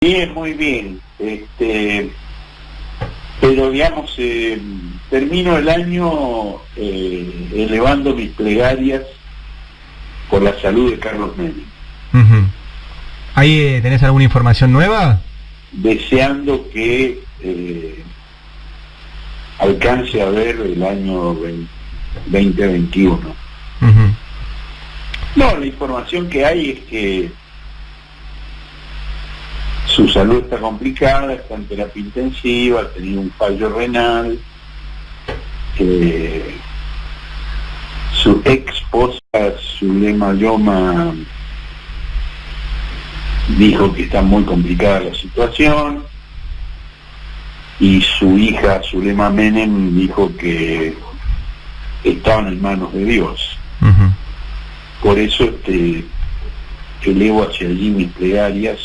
Bien, muy bien. Pero digamos, termino el año elevando mis plegarias por la salud de Carlos Menem. Uh-huh. ¿Ahí tenés alguna información nueva? Deseando que alcance a ver el año 2021. Uh-huh. No, la información que hay es que su salud está complicada, está en terapia intensiva, ha tenido un fallo renal, su ex esposa Zulema Yoma dijo que está muy complicada la situación, y su hija Zulema Menem dijo que estaban en manos de Dios. Uh-huh. Por eso elevo hacia allí mis plegarias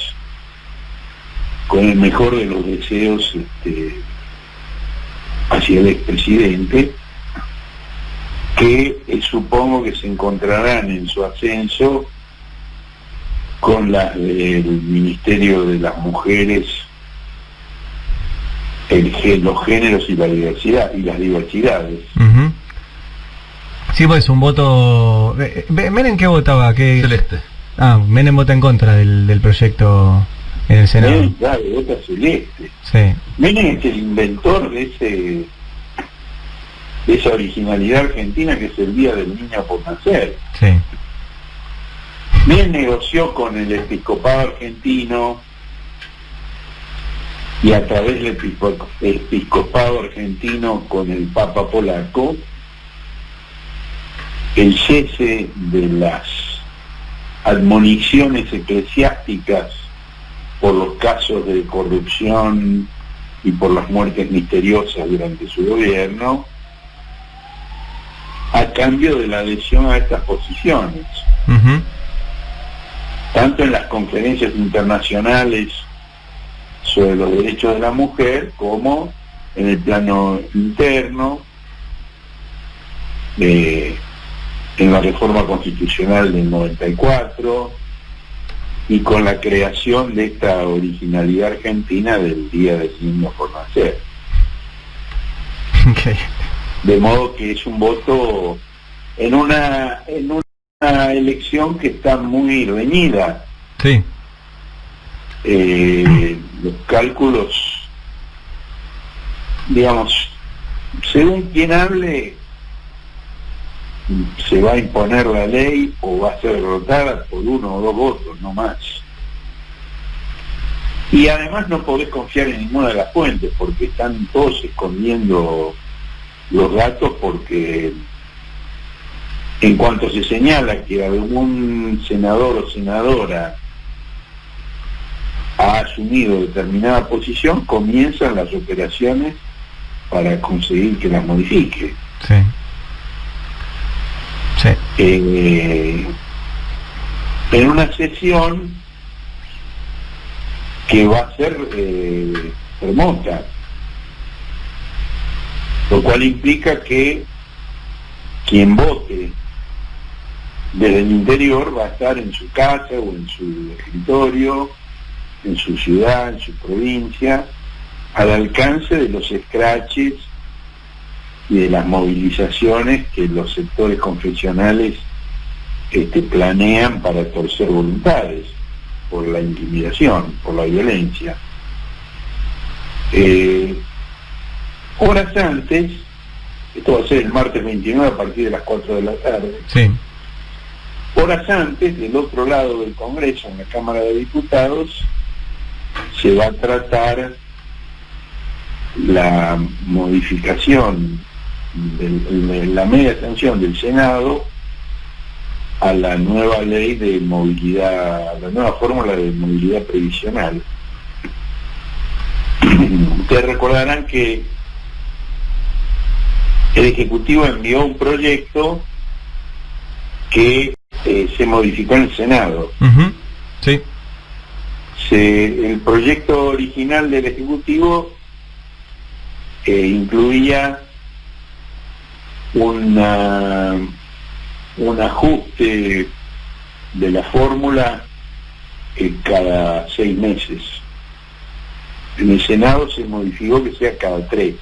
con el mejor de los deseos hacia el expresidente, que supongo que se encontrarán en su ascenso con las del Ministerio de las Mujeres, los géneros y la diversidad y las diversidades. Uh-huh. Sí, pues un voto... ¿Menem qué votaba? ¿Qué... Celeste. Ah, Menem vota en contra del proyecto en el Senado. Menem, claro, vota celeste. Sí. Menem es el inventor de esa originalidad argentina que es el Día del Niño por Nacer. Sí. Menem negoció con el episcopado argentino y a través del episcopado argentino con el Papa polaco el cese de las admoniciones eclesiásticas por los casos de corrupción y por las muertes misteriosas durante su gobierno, a cambio de la adhesión a estas posiciones. Uh-huh. Tanto en las conferencias internacionales sobre los derechos de la mujer, como en el plano interno, en la reforma constitucional del 94, y con la creación de esta originalidad argentina del Día del Niño por Nacer. Okay. De modo que es un voto en una elección que está muy reñida. Sí. Los cálculos, digamos, según quien hable, se va a imponer la ley o va a ser derrotada por 1 o 2 votos, no más. Y además no podés confiar en ninguna de las fuentes, porque están todos escondiendo los datos, porque en cuanto se señala que algún senador o senadora ha asumido determinada posición, comienzan las operaciones para conseguir que la modifique. Sí. Sí. En una sesión que va a ser remota, lo cual implica que quien vote desde el interior va a estar en su casa o en su escritorio, en su ciudad, en su provincia, al alcance de los scratches y de las movilizaciones que los sectores confesionales planean para torcer voluntades, por la intimidación, por la violencia. Horas antes, esto va a ser el martes 29 a partir de las 4 de la tarde, Sí. horas antes, del otro lado del Congreso, en la Cámara de Diputados, se va a tratar la modificación de la media sanción del Senado a la nueva ley de movilidad, a la nueva fórmula de movilidad previsional. Ustedes recordarán que el Ejecutivo envió un proyecto que se modificó en el Senado. Uh-huh. Sí. El proyecto original del Ejecutivo incluía un ajuste de la fórmula cada 6 meses. En el Senado se modificó que sea cada 3.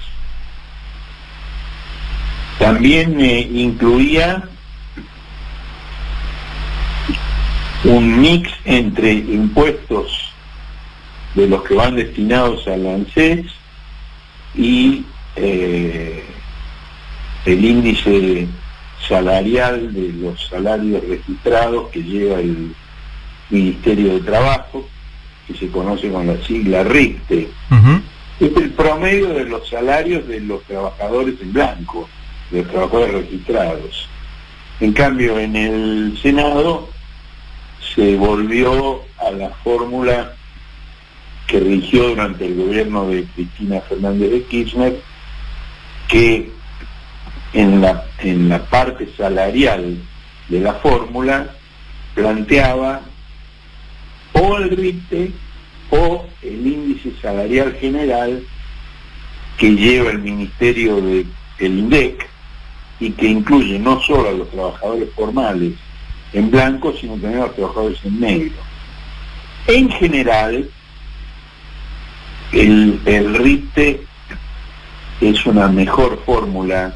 También incluía un mix entre impuestos de los que van destinados al ANSES y el índice salarial de los salarios registrados que lleva el Ministerio de Trabajo, que se conoce con la sigla RICTE. Uh-huh. Es el promedio de los salarios de los trabajadores en blanco, de los trabajadores registrados. En cambio, en el Senado se volvió a la fórmula que rigió durante el gobierno de Cristina Fernández de Kirchner, que en la parte salarial de la fórmula planteaba o el RICTE o el índice salarial general que lleva el Ministerio del INDEC y que incluye no solo a los trabajadores formales en blanco, sino también a los trabajadores en negro. En general, el RICTE es una mejor fórmula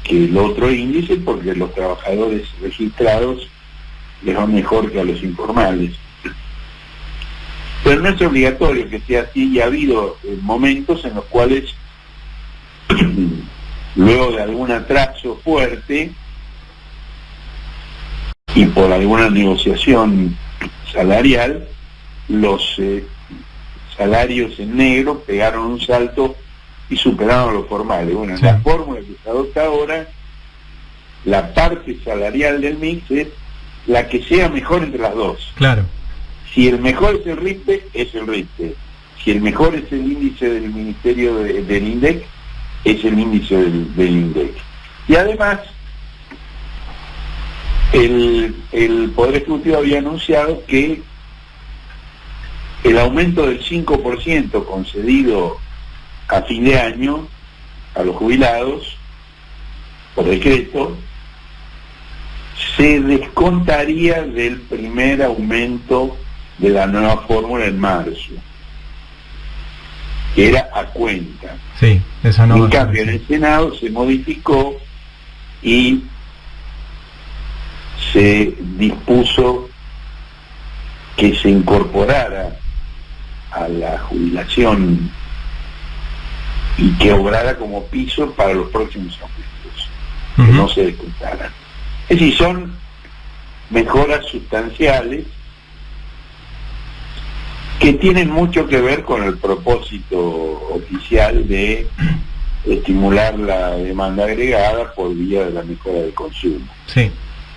que el otro índice porque los trabajadores registrados les va mejor que a los informales. Pero no es obligatorio que sea así, y ha habido momentos en los cuales, luego de algún atraso fuerte y por alguna negociación salarial, los salarios en negro pegaron un salto y superaron los formales. Bueno, en la fórmula que se adopta ahora, la parte salarial del mix es la que sea mejor entre las dos. Claro. Si el mejor es el RICTE, es el RICTE. Si el mejor es el índice del Ministerio del INDEC, es el índice del INDEC. Y además, el Poder Ejecutivo había anunciado que el aumento del 5% concedido a fin de año a los jubilados, por decreto, se descontaría del primer aumento de la nueva fórmula en marzo, que era a cuenta. Sí, esa no. En cambio, en el Senado se modificó y se dispuso que se incorporara a la jubilación y que obrara como piso para los próximos aumentos, que no se descontaran. Es decir, son mejoras sustanciales que tienen mucho que ver con el propósito oficial de estimular la demanda agregada por vía de la mejora del consumo. Sí.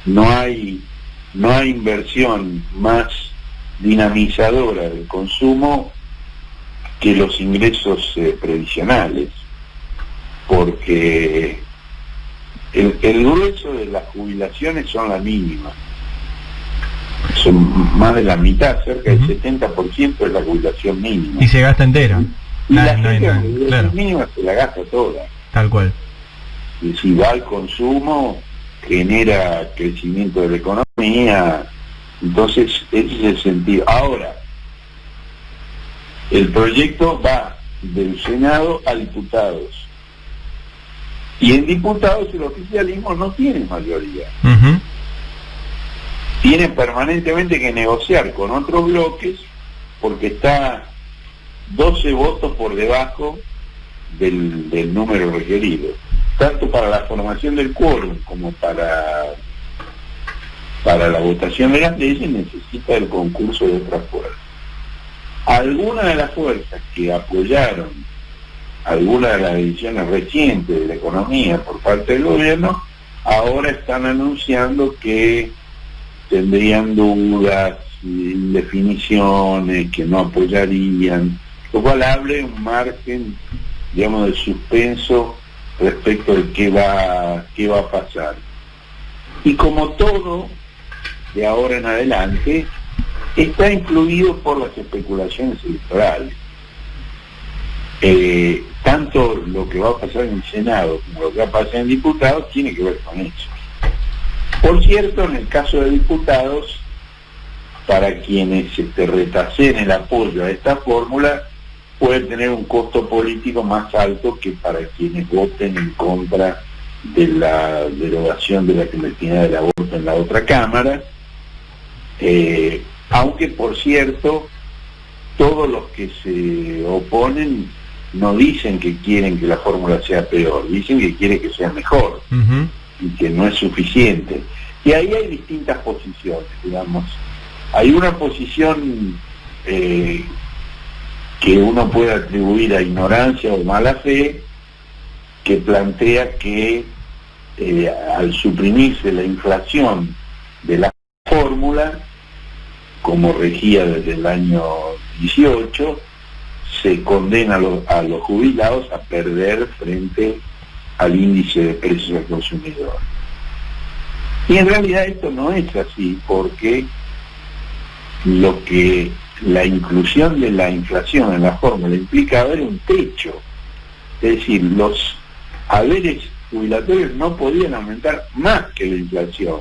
No hay inversión más dinamizadora del consumo que los ingresos previsionales, porque el grueso de las jubilaciones son la mínima. Son más de la mitad, cerca del 70% es la jubilación mínima. Y se gasta entera. Y la gente la jubilación mínima se la gasta toda. Tal cual. Y si va al consumo, genera crecimiento de la economía. Entonces, ese es el sentido. Ahora, el proyecto va del Senado a diputados. Y en diputados el oficialismo no tiene mayoría. Tiene permanentemente que negociar con otros bloques porque está 12 votos por debajo del número requerido, tanto para la formación del quórum como para la votación de las leyes. Necesita el concurso de otras fuerzas. Algunas de las fuerzas que apoyaron algunas de las decisiones recientes de la economía por parte del gobierno ahora están anunciando que tendrían dudas, indefiniciones, que no apoyarían, lo cual abre un margen, digamos, de suspenso respecto de qué va a pasar. Y como todo, de ahora en adelante, está influido por las especulaciones electorales. Tanto lo que va a pasar en el Senado como lo que va a pasar en diputados tiene que ver con eso. Por cierto, en el caso de diputados, para quienes retasen el apoyo a esta fórmula, puede tener un costo político más alto que para quienes voten en contra de la derogación de la clandestinidad del aborto en la otra Cámara, aunque por cierto todos los que se oponen no dicen que quieren que la fórmula sea peor, dicen que quieren que sea mejor y que no es suficiente. Y ahí hay distintas posiciones, digamos. Hay una posición que uno puede atribuir a ignorancia o mala fe, que plantea que al suprimirse la inflación de la fórmula, como regía desde el año 18, se condena a los jubilados a perder frente al índice de precios al consumidor. Y en realidad esto no es así, porque lo que la inclusión de la inflación en la fórmula implica haber un techo, es decir, los haberes jubilatorios no podían aumentar más que la inflación,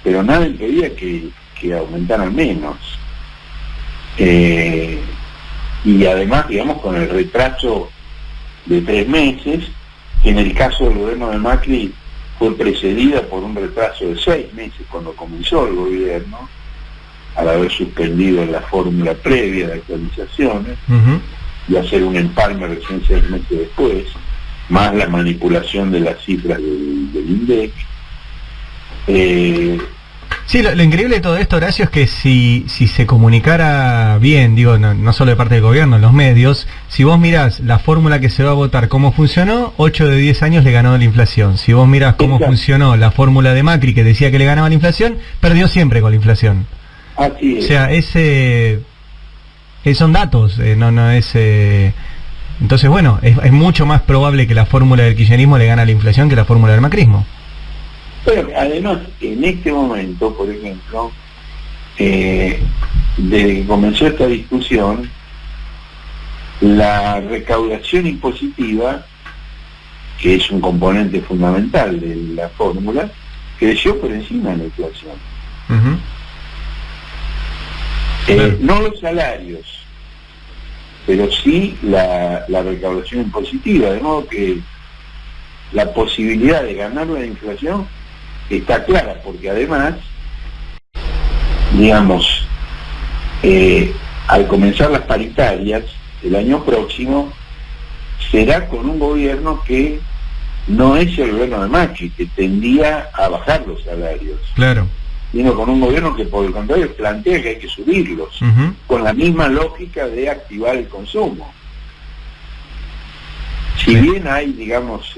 pero nada impedía que aumentaran menos. Y además, digamos, con el retraso de 3 meses, que en el caso del gobierno de Macri fue precedida por un retraso de 6 meses cuando comenzó el gobierno, al haber suspendido la fórmula previa de actualizaciones y hacer un empalme recién 6 meses después, más la manipulación de las cifras del INDEC. Sí, lo increíble de todo esto, Horacio, es que si se comunicara bien, digo, no solo de parte del gobierno, en los medios, si vos mirás la fórmula que se va a votar, cómo funcionó, 8 de 10 años le ganó la inflación. Si vos mirás cómo funcionó la fórmula de Macri, que decía que le ganaba la inflación, perdió siempre con la inflación. Así es. O sea, son datos, no es... Entonces, bueno, es mucho más probable que la fórmula del kirchnerismo le gane a la inflación que la fórmula del macrismo. Pero además, en este momento, por ejemplo, desde que comenzó esta discusión, la recaudación impositiva, que es un componente fundamental de la fórmula, creció por encima de la inflación. Claro. No los salarios, pero sí la recaudación impositiva, de modo que la posibilidad de ganar la inflación está clara, porque además, digamos, al comenzar las paritarias el año próximo, será con un gobierno que no es el gobierno de Macri, que tendía a bajar los salarios. Claro. Sino con un gobierno que por el contrario plantea que hay que subirlos, con la misma lógica de activar el consumo. Si bien hay, digamos,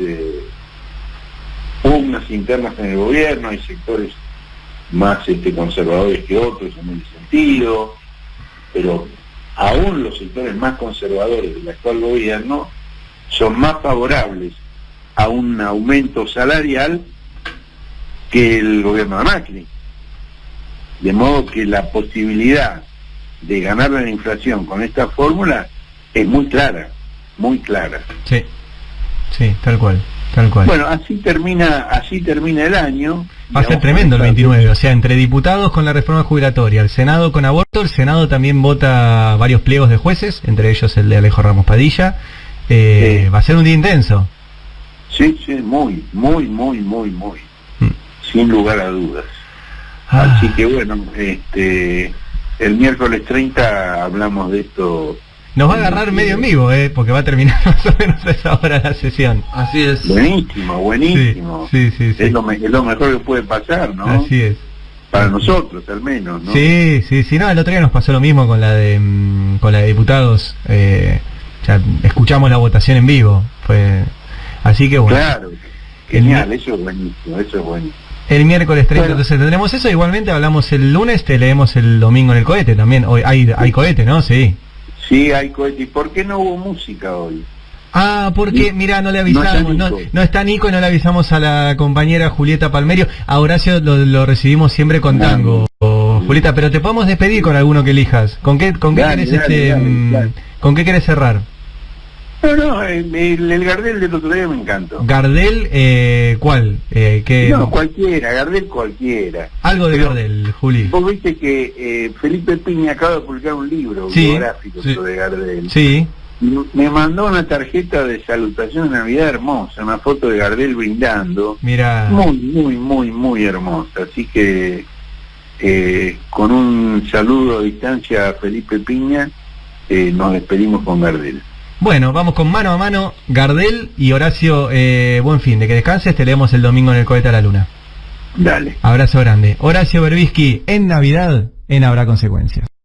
pugnas internas en el gobierno, hay sectores más conservadores que otros en ese sentido, pero aún los sectores más conservadores del actual gobierno son más favorables a un aumento salarial que el gobierno de Macri. De modo que la posibilidad de ganar la inflación con esta fórmula es muy clara, muy clara. Sí, sí, tal cual. Bueno, así termina el año. Va a ser tremendo el 29, o sea, entre diputados con la reforma jubilatoria, el Senado con aborto, el Senado también vota varios pliegos de jueces, entre ellos el de Alejo Ramos Padilla. Sí. Va a ser un día intenso. Sí, muy. Sin lugar a dudas. Así que bueno, el miércoles 30 hablamos de esto. Nos va a agarrar medio en vivo, porque va a terminar más o menos a esa hora la sesión. Así es. Buenísimo. Sí. Es lo mejor que puede pasar, ¿no? Así es. Para nosotros, al menos, ¿no? Sí, no, el otro día nos pasó lo mismo con la de diputados. Ya escuchamos la votación en vivo. Así que bueno. Claro, genial, eso es buenísimo. El miércoles 30, bueno. Entonces tendremos eso. Igualmente hablamos el lunes, te leemos el domingo en el cohete también. Hoy hay cohete, ¿no? Sí. Sí, hay cohete. ¿Y por qué no hubo música hoy? Porque, mira, no le avisamos, no está Nico y no le avisamos a la compañera Julieta Palmerio. A Horacio lo recibimos siempre con tango, Julieta, pero te podemos despedir con alguno que elijas. ¿Con qué querés ¿con qué querés cerrar? No, el Gardel del otro día me encantó. ¿Gardel? ¿Cuál? No, cualquiera, Gardel cualquiera. Algo de Gardel, Juli. Vos viste que Felipe Piña acaba de publicar un libro biográfico sobre Gardel. Sí. Me mandó una tarjeta de salutación de Navidad hermosa, una foto de Gardel brindando. Mira. Muy hermosa. Así que con un saludo a distancia a Felipe Piña, nos despedimos con Gardel. Bueno, vamos con Mano a Mano, Gardel y Horacio. Buen fin, de que descanses, te leemos el domingo en el Cohete a la Luna. Dale. Abrazo grande. Horacio Berbisky, en Navidad, en Habrá Consecuencias.